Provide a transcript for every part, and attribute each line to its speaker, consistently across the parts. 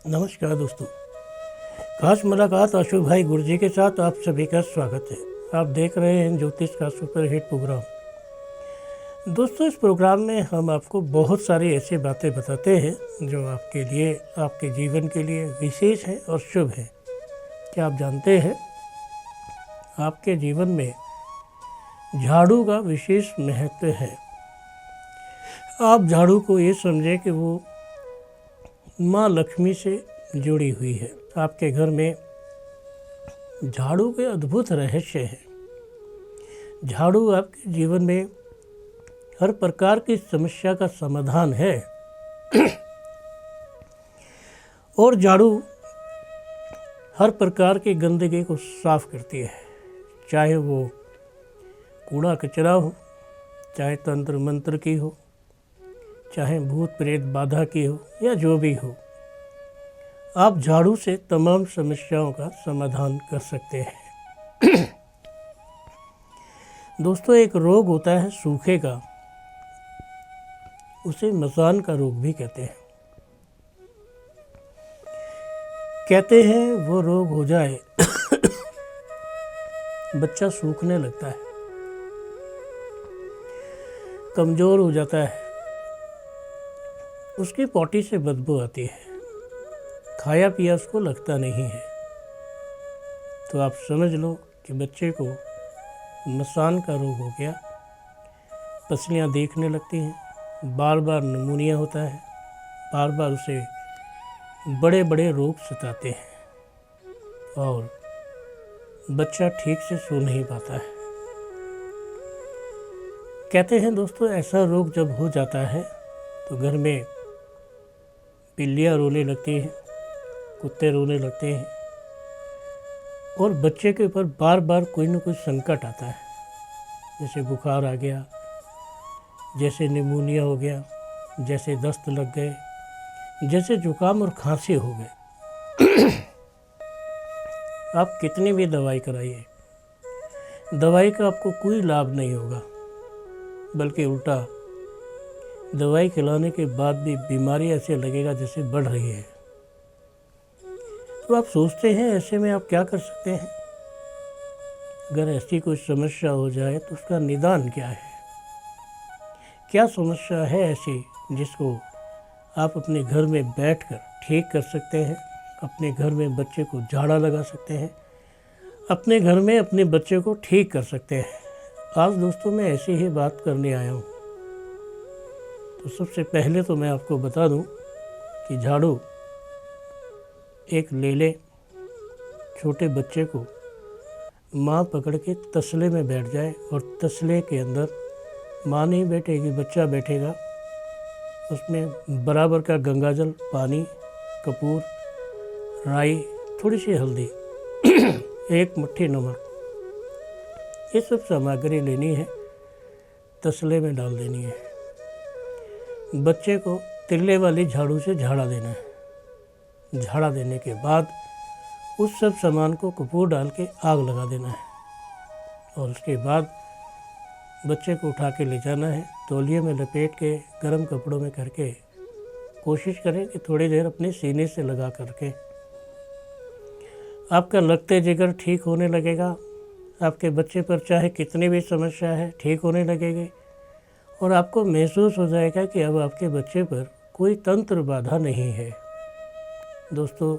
Speaker 1: नमस्कार दोस्तों, खास मुलाकात अशोक भाई गुरुजी के साथ आप सभी का स्वागत है। आप देख रहे हैं ज्योतिष का सुपरहिट प्रोग्राम। दोस्तों, इस प्रोग्राम में हम आपको बहुत सारी ऐसी बातें बताते हैं जो आपके लिए, आपके जीवन के लिए विशेष है और शुभ है। क्या आप जानते हैं, आपके जीवन में झाड़ू का विशेष महत्व है। आप झाड़ू को ये समझें कि वो माँ लक्ष्मी से जुड़ी हुई है। आपके घर में झाड़ू के अद्भुत रहस्य हैं। झाड़ू आपके जीवन में हर प्रकार की समस्या का समाधान है और झाड़ू हर प्रकार की गंदगी को साफ करती है, चाहे वो कूड़ा कचरा हो, चाहे तंत्र मंत्र की हो, चाहे भूत प्रेत बाधा की हो या जो भी हो। आप झाड़ू से तमाम समस्याओं का समाधान कर सकते हैं। दोस्तों, एक रोग होता है सूखे का, उसे मसान का रोग भी कहते हैं। कहते हैं वो रोग हो जाए बच्चा सूखने लगता है, कमज़ोर हो जाता है, उसकी पॉटी से बदबू आती है, खाया पिया उसको लगता नहीं है। तो आप समझ लो कि बच्चे को मसान का रोग हो गया। पसलियाँ देखने लगती हैं, बार बार निमोनिया होता है, बार बार उसे बड़े बड़े रोग सताते हैं और बच्चा ठीक से सो नहीं पाता है। कहते हैं दोस्तों, ऐसा रोग जब हो जाता है तो घर में बिल्लियाँ रोने लगती हैं, कुत्ते रोने लगते हैं और बच्चे के ऊपर बार बार कोई ना कोई संकट आता है। जैसे बुखार आ गया, जैसे निमोनिया हो गया, जैसे दस्त लग गए, जैसे जुकाम और खांसी हो गए। आप कितनी भी दवाई कराइए, दवाई का आपको कोई लाभ नहीं होगा, बल्कि उल्टा दवाई खिलाने के बाद भी बीमारी ऐसे लगेगा जैसे बढ़ रही है। तो आप सोचते हैं ऐसे में आप क्या कर सकते हैं? अगर ऐसी कोई समस्या हो जाए तो उसका निदान क्या है? क्या समस्या है ऐसी जिसको आप अपने घर में बैठकर ठीक कर सकते हैं? अपने घर में बच्चे को झाड़ा लगा सकते हैं, अपने घर में अपने बच्चे को ठीक कर सकते हैं। आज दोस्तों मैं ऐसी ही बात करने आया हूँ। तो सबसे पहले तो मैं आपको बता दूं कि झाड़ू एक ले ले, छोटे बच्चे को माँ पकड़ के तसले में बैठ जाए और तसले के अंदर माँ नहीं बैठेगी, बच्चा बैठेगा। उसमें बराबर का गंगाजल, पानी, कपूर, राई, थोड़ी सी हल्दी, एक मुट्ठी नमक, ये सब सामग्री लेनी है, तसले में डाल देनी है। बच्चे को तिल्ले वाली झाड़ू से झाड़ा देना है। झाड़ा देने के बाद उस सब सामान को कपूर डाल के आग लगा देना है और उसके बाद बच्चे को उठा के ले जाना है, तौलिए में लपेट के गर्म कपड़ों में करके कोशिश करें कि थोड़ी देर अपने सीने से लगा करके आपका लगते जिगर ठीक होने लगेगा। आपके बच्चे पर चाहे कितनी भी समस्या है ठीक होने लगेगी और आपको महसूस हो जाएगा कि अब आपके बच्चे पर कोई तंत्र बाधा नहीं है। दोस्तों,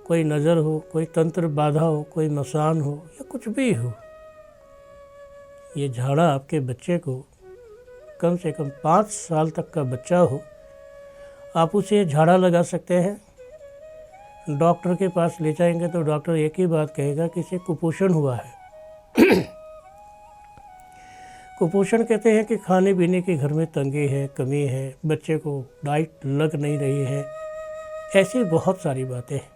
Speaker 1: कोई नज़र हो, कोई तंत्र बाधा हो, कोई मसान हो या कुछ भी हो, ये झाड़ा आपके बच्चे को, कम से कम 5 साल तक का बच्चा हो, आप उसे झाड़ा लगा सकते हैं। डॉक्टर के पास ले जाएंगे तो डॉक्टर एक ही बात कहेगा कि इसे कुपोषण हुआ है। कुपोषण कहते हैं कि खाने पीने के घर में तंगी है, कमी है, बच्चे को डाइट लग नहीं रही है, ऐसी बहुत सारी बातें हैं।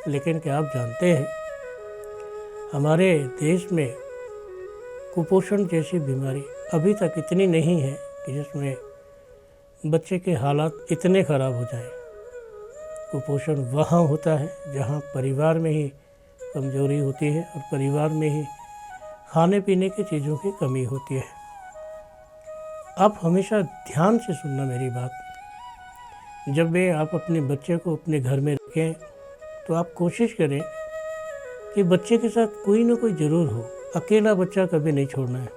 Speaker 1: लेकिन क्या आप जानते हैं, हमारे देश में कुपोषण जैसी बीमारी अभी तक इतनी नहीं है कि जिसमें बच्चे के हालात इतने ख़राब हो जाएं। कुपोषण वहाँ होता है जहाँ परिवार में ही कमजोरी होती है और परिवार में ही खाने पीने की चीज़ों की कमी होती है। आप हमेशा ध्यान से सुनना मेरी बात। जब भी आप अपने बच्चे को अपने घर में रखें तो आप कोशिश करें कि बच्चे के साथ कोई ना कोई ज़रूर हो। अकेला बच्चा कभी नहीं छोड़ना है।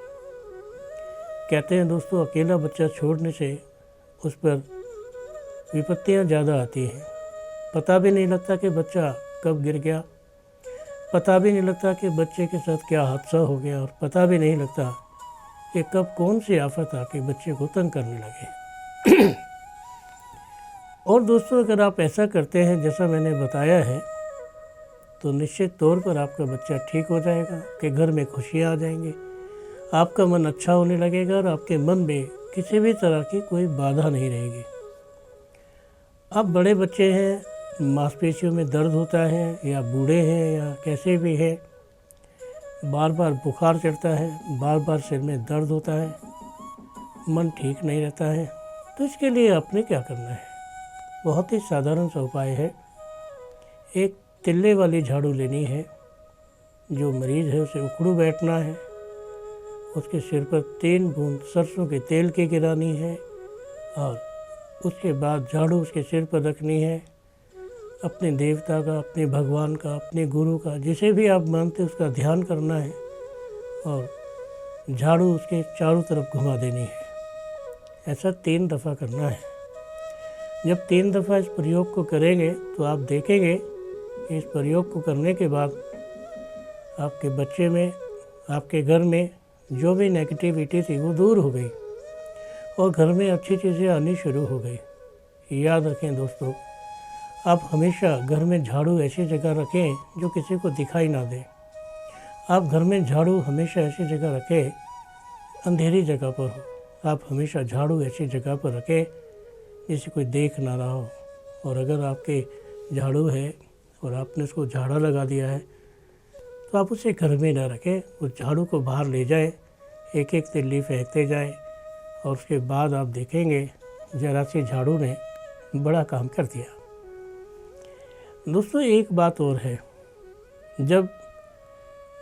Speaker 1: कहते हैं दोस्तों, अकेला बच्चा छोड़ने से उस पर विपत्तियां ज़्यादा आती हैं। पता भी नहीं लगता कि बच्चा कब गिर गया, पता भी नहीं लगता कि बच्चे के साथ क्या हादसा हो गया, और पता भी नहीं लगता कि कब कौन सी आफत आके बच्चे को तंग करने लगे। और दोस्तों, अगर आप ऐसा करते हैं जैसा मैंने बताया है, तो निश्चित तौर पर आपका बच्चा ठीक हो जाएगा, कि घर में खुशियाँ आ जाएंगी, आपका मन अच्छा होने लगेगा और आपके मन में किसी भी तरह की कोई बाधा नहीं रहेगी। आप बड़े बच्चे हैं, मांसपेशियों में दर्द होता है, या बूढ़े हैं, या कैसे भी है, बार बार बुखार चढ़ता है, बार बार सिर में दर्द होता है, मन ठीक नहीं रहता है, तो इसके लिए आपने क्या करना है? बहुत ही साधारण सा उपाय है। एक तिल्ले वाली झाड़ू लेनी है। जो मरीज़ है उसे उखड़ू बैठना है, उसके सिर पर 3 बूंद सरसों के तेल की गिरानी है, और उसके बाद झाड़ू उसके सिर पर रखनी है। अपने देवता का, अपने भगवान का, अपने गुरु का, जिसे भी आप मानते उसका ध्यान करना है, और झाड़ू उसके चारों तरफ घुमा देनी है। ऐसा 3 दफ़ा करना है। जब 3 दफ़ा इस प्रयोग को करेंगे तो आप देखेंगे कि इस प्रयोग को करने के बाद आपके बच्चे में, आपके घर में जो भी नेगेटिविटी थी वो दूर हो गई, और घर में अच्छी चीज़ें आनी शुरू हो गई। याद रखें दोस्तों, आप हमेशा घर में झाड़ू ऐसी जगह रखें जो किसी को दिखाई ना दे। आप घर में झाड़ू हमेशा ऐसी जगह रखें, अंधेरी जगह पर हो। आप हमेशा झाड़ू ऐसी जगह पर रखें जिसे कोई देख ना रहा हो। और अगर आपके झाड़ू है और आपने उसको झाड़ा लगा दिया है, तो आप उसे घर में ना रखें, उस झाड़ू को बाहर ले जाएं, एक एक तिल्ली फेंकते जाएं, और उसके बाद आप देखेंगे जरा सी झाड़ू ने बड़ा काम कर दिया। दोस्तों, एक बात और है, जब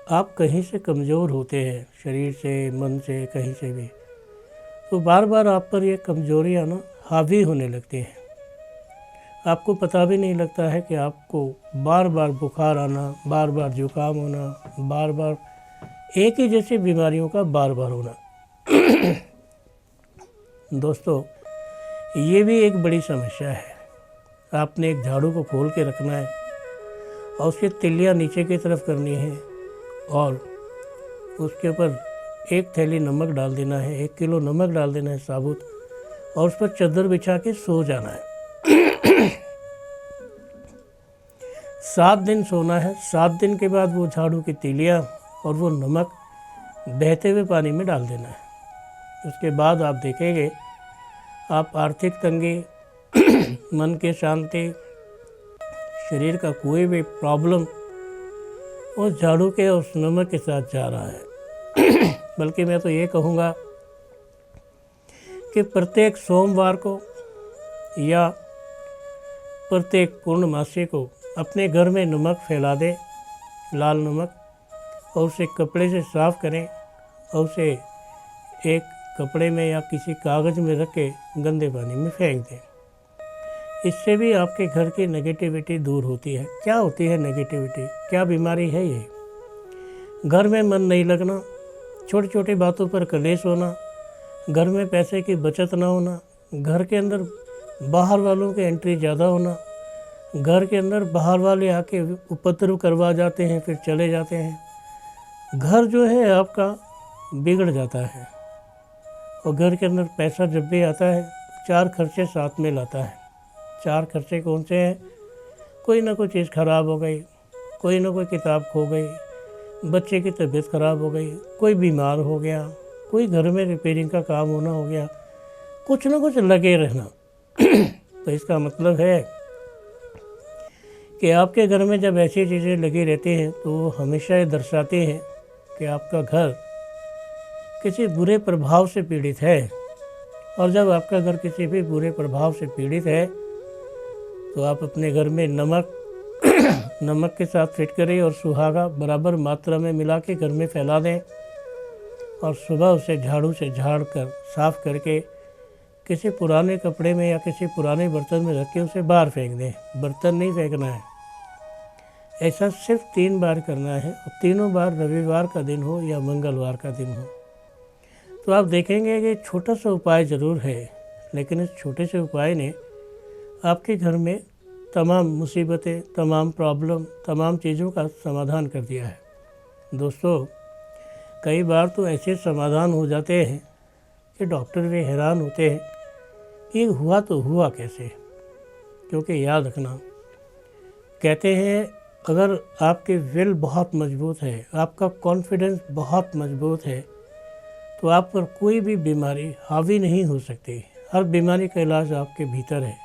Speaker 1: आप कहीं से कमज़ोर होते हैं, शरीर से, मन से, कहीं से भी, तो बार बार आप पर ये कमज़ोरियाँ ना हावी होने लगती हैं। आपको पता भी नहीं लगता है कि आपको बार बार बुखार आना, बार बार जुकाम होना, बार बार एक ही जैसी बीमारियों का बार बार होना। दोस्तों, ये भी एक बड़ी समस्या है। आपने एक झाड़ू को खोल के रखना है, और उसकी तिल्लियाँ नीचे की तरफ करनी है, और उसके ऊपर 1 थैली नमक डाल देना है, 1 किलो नमक डाल देना है साबुत, और उस पर चादर बिछा के सो जाना है। 7 दिन सोना है। 7 दिन के बाद वो झाड़ू की तिल्लियाँ और वो नमक बहते हुए पानी में डाल देना है। उसके बाद आप देखेंगे आप आर्थिक तंगी, मन की शांति, शरीर का कोई भी प्रॉब्लम उस झाड़ू के, उस नमक के साथ जा रहा है। बल्कि मैं तो ये कहूँगा कि प्रत्येक सोमवार को या प्रत्येक पूर्णमासी को अपने घर में नमक फैला दें, लाल नमक, और उसे कपड़े से साफ़ करें, और उसे एक कपड़े में या किसी कागज़ में रख के गंदे पानी में फेंक दें। इससे भी आपके घर की नेगेटिविटी दूर होती है। क्या होती है नेगेटिविटी? क्या बीमारी है ये? घर में मन नहीं लगना, छोटी छोटी बातों पर कलेश होना, घर में पैसे की बचत ना होना, घर के अंदर बाहर वालों की एंट्री ज़्यादा होना, घर के अंदर बाहर वाले आके उपद्रव करवा जाते हैं फिर चले जाते हैं। घर जो है आपका बिगड़ जाता है। और घर के अंदर पैसा जब भी आता है 4 खर्चे साथ में लाता है। 4 खर्चे कौन से हैं? कोई ना कोई चीज़ ख़राब हो गई, कोई ना कोई किताब खो गई, बच्चे की तबीयत ख़राब हो गई, कोई बीमार हो गया, कोई घर में रिपेयरिंग का काम होना हो गया, कुछ ना कुछ लगे रहना। तो इसका मतलब है कि आपके घर में जब ऐसी चीज़ें लगी रहती हैं तो वो हमेशा ये दर्शाती हैं कि आपका घर किसी बुरे प्रभाव से पीड़ित है। और जब आपका घर किसी भी बुरे प्रभाव से पीड़ित है तो आप अपने घर में नमक नमक के साथ फिट करें और सुहागा बराबर मात्रा में मिला के घर में फैला दें, और सुबह उसे झाड़ू से झाड़ कर साफ़ करके किसी पुराने कपड़े में या किसी पुराने बर्तन में रख के उसे बाहर फेंक दें। बर्तन नहीं फेंकना है। ऐसा सिर्फ 3 बार करना है और तीनों बार रविवार का दिन हो या मंगलवार का दिन हो। तो आप देखेंगे कि छोटा सा उपाय ज़रूर है, लेकिन इस छोटे से उपाय ने आपके घर में तमाम मुसीबतें, तमाम प्रॉब्लम, तमाम चीज़ों का समाधान कर दिया है। दोस्तों, कई बार तो ऐसे समाधान हो जाते हैं कि डॉक्टर भी हैरान होते हैं कि हुआ तो हुआ कैसे। क्योंकि याद रखना, कहते हैं अगर आपकी विल बहुत मजबूत है, आपका कॉन्फिडेंस बहुत मजबूत है, तो आप पर कोई भी बीमारी हावी नहीं हो सकती। हर बीमारी का इलाज आपके भीतर है।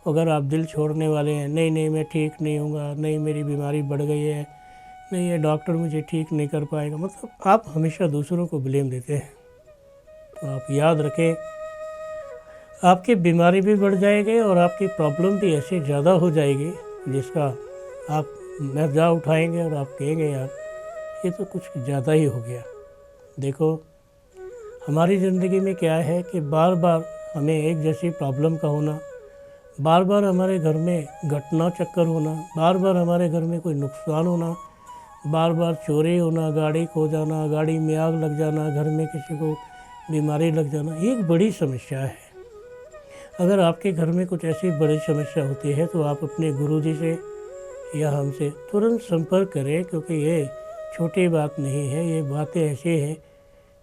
Speaker 1: अगर आप दिल छोड़ने वाले हैं, नहीं नहीं मैं ठीक नहीं होऊंगा, नहीं मेरी बीमारी बढ़ गई है, नहीं ये डॉक्टर मुझे ठीक नहीं कर पाएगा, मतलब आप हमेशा दूसरों को ब्लेम देते हैं। तो आप याद रखें, आपकी बीमारी भी बढ़ जाएगी और आपकी प्रॉब्लम भी ऐसी ज़्यादा हो जाएगी जिसका आप मज़ा उठाएंगे और आप कहेंगे यार ये तो कुछ ज़्यादा ही हो गया। देखो, हमारी ज़िंदगी में क्या है कि बार बार हमें एक जैसी प्रॉब्लम का होना, बार बार हमारे घर में घटना चक्कर होना, बार बार हमारे घर में कोई नुकसान होना, बार बार चोरी होना, गाड़ी खो जाना, गाड़ी में आग लग जाना, घर में किसी को बीमारी लग जाना, ये एक बड़ी समस्या है। अगर आपके घर में कुछ ऐसी बड़ी समस्या होती है तो आप अपने गुरुजी से या हमसे तुरंत संपर्क करें, क्योंकि ये छोटी बात नहीं है। ये बातें ऐसी हैं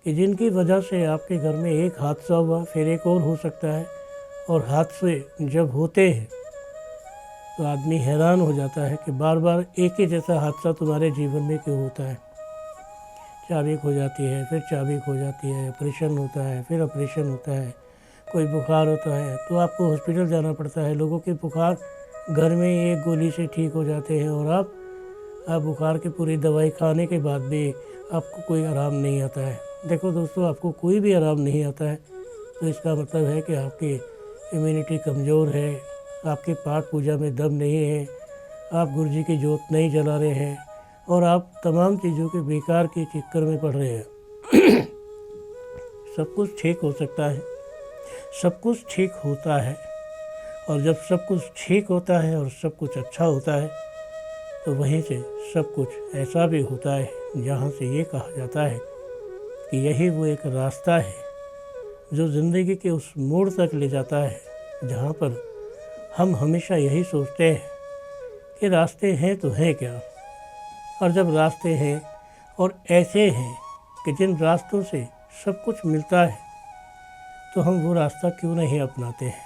Speaker 1: कि जिनकी वजह से आपके घर में एक हादसा हुआ, फिर एक और हो सकता है, और हादसे जब होते हैं तो आदमी हैरान हो जाता है कि बार बार एक ही जैसा हादसा तुम्हारे जीवन में क्यों होता है। चाबी खो जाती है, फिर चाबी खो जाती है, ऑपरेशन होता है, फिर ऑपरेशन होता है, कोई बुखार होता है तो आपको हॉस्पिटल जाना पड़ता है। लोगों के बुखार घर में एक गोली से ठीक हो जाते हैं और आप बुखार की पूरी दवाई खाने के बाद भी आपको कोई आराम नहीं आता है। देखो दोस्तों, आपको कोई भी आराम नहीं आता है तो इसका मतलब है कि आपकी इम्यूनिटी कमज़ोर है, आपके पाठ पूजा में दम नहीं है, आप गुरुजी की जोत नहीं जला रहे हैं और आप तमाम चीज़ों के बेकार के चक्कर में पड़ रहे हैं। सब कुछ ठीक हो सकता है, सब कुछ ठीक होता है, और जब सब कुछ ठीक होता है और सब कुछ अच्छा होता है तो वहीं से सब कुछ ऐसा भी होता है जहाँ से ये कहा जाता है कि यही वो एक रास्ता है जो ज़िंदगी के उस मोड़ तक ले जाता है जहाँ पर हम हमेशा यही सोचते हैं कि रास्ते हैं तो हैं क्या। और जब रास्ते हैं और ऐसे हैं कि जिन रास्तों से सब कुछ मिलता है तो हम वो रास्ता क्यों नहीं अपनाते हैं।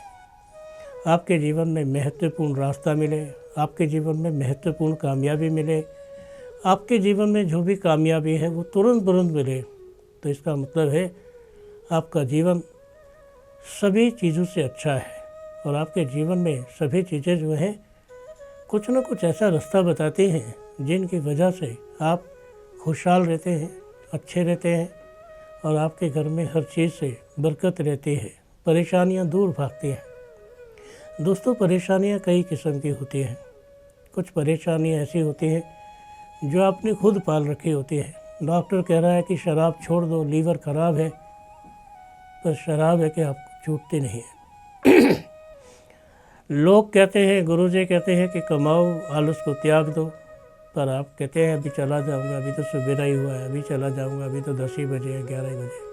Speaker 1: आपके जीवन में महत्वपूर्ण रास्ता मिले, आपके जीवन में महत्वपूर्ण कामयाबी मिले, आपके जीवन में जो भी कामयाबी है वो तुरंत मिले, तो इसका मतलब है आपका जीवन सभी चीज़ों से अच्छा है और आपके जीवन में सभी चीज़ें जो हैं कुछ न कुछ ऐसा रास्ता बताती हैं जिनकी वजह से आप खुशहाल रहते हैं, अच्छे रहते हैं और आपके घर में हर चीज़ से बरकत रहती है, परेशानियां दूर भागती हैं। दोस्तों, परेशानियां कई किस्म की होती हैं। कुछ परेशानियां ऐसी होती हैं जो आपने खुद पाल रखी होती है। डॉक्टर कह रहा है कि शराब छोड़ दो, लीवर ख़राब है, पर शराब है कि आपको छूटती नहीं है। लोग कहते हैं, गुरुजी कहते हैं कि कमाओ, आलस को त्याग दो, पर आप कहते हैं अभी चला जाऊंगा, अभी तो सवेरा ही हुआ है, अभी चला जाऊंगा, अभी तो 10 ही बजे है, 11 बजे।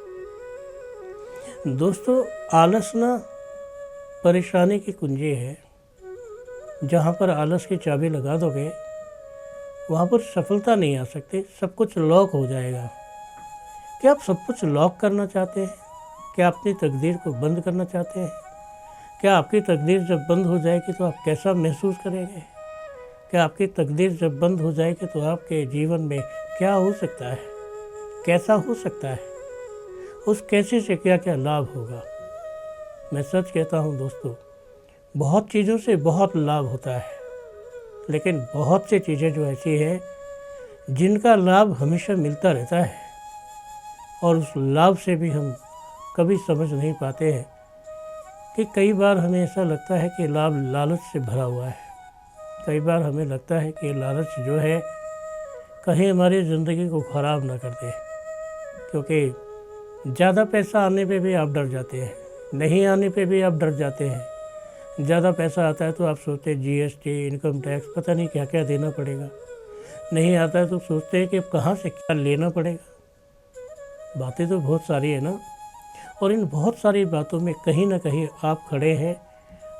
Speaker 1: दोस्तों, आलस ना परेशानी की कुंजी है। जहाँ पर आलस की चाबी लगा दोगे वहाँ पर सफलता नहीं आ सकती, सब कुछ लॉक हो जाएगा। क्या आप सब कुछ लॉक करना चाहते हैं? क्या अपनी तकदीर को बंद करना चाहते हैं? क्या आपकी तकदीर जब बंद हो जाएगी तो आप कैसा महसूस करेंगे? क्या आपकी तकदीर जब बंद हो जाएगी तो आपके जीवन में क्या हो सकता है, कैसा हो सकता है, उस कैसे से क्या क्या लाभ होगा? मैं सच कहता हूँ दोस्तों, बहुत चीज़ों से बहुत लाभ होता है, लेकिन बहुत सी चीज़ें जो ऐसी है जिनका लाभ हमेशा मिलता रहता है और उस लाभ से भी हम कभी समझ नहीं पाते हैं कि कई बार हमें ऐसा लगता है कि लाभ लालच से भरा हुआ है। कई बार हमें लगता है कि लालच जो है कहीं हमारी ज़िंदगी को ख़राब ना कर दे, क्योंकि ज़्यादा पैसा आने पे भी आप डर जाते हैं, नहीं आने पे भी आप डर जाते हैं। ज़्यादा पैसा आता है तो आप सोचते हैं जीएसटी, इनकम टैक्स, पता नहीं क्या क्या देना पड़ेगा। नहीं आता है तो सोचते हैं कि अब कहाँ से क्या लेना पड़ेगा। बातें तो बहुत सारी है ना, और इन बहुत सारी बातों में कहीं ना कहीं आप खड़े हैं,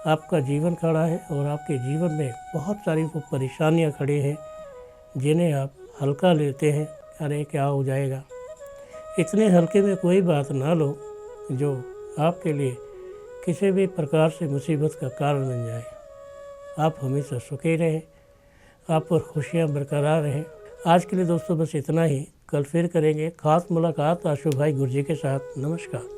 Speaker 1: आपका जीवन खड़ा है, और आपके जीवन में बहुत सारी वो परेशानियाँ खड़ी हैं जिन्हें आप हल्का लेते हैं। अरे क्या हो जाएगा। इतने हल्के में कोई बात ना लो जो आपके लिए किसी भी प्रकार से मुसीबत का कारण बन जाए। आप हमेशा सुखी रहें, आप पर खुशियाँ बरकरार रहें। आज के लिए दोस्तों बस इतना ही। कल फिर करेंगे खास मुलाकात आशु भाई गुरजी के साथ। नमस्कार।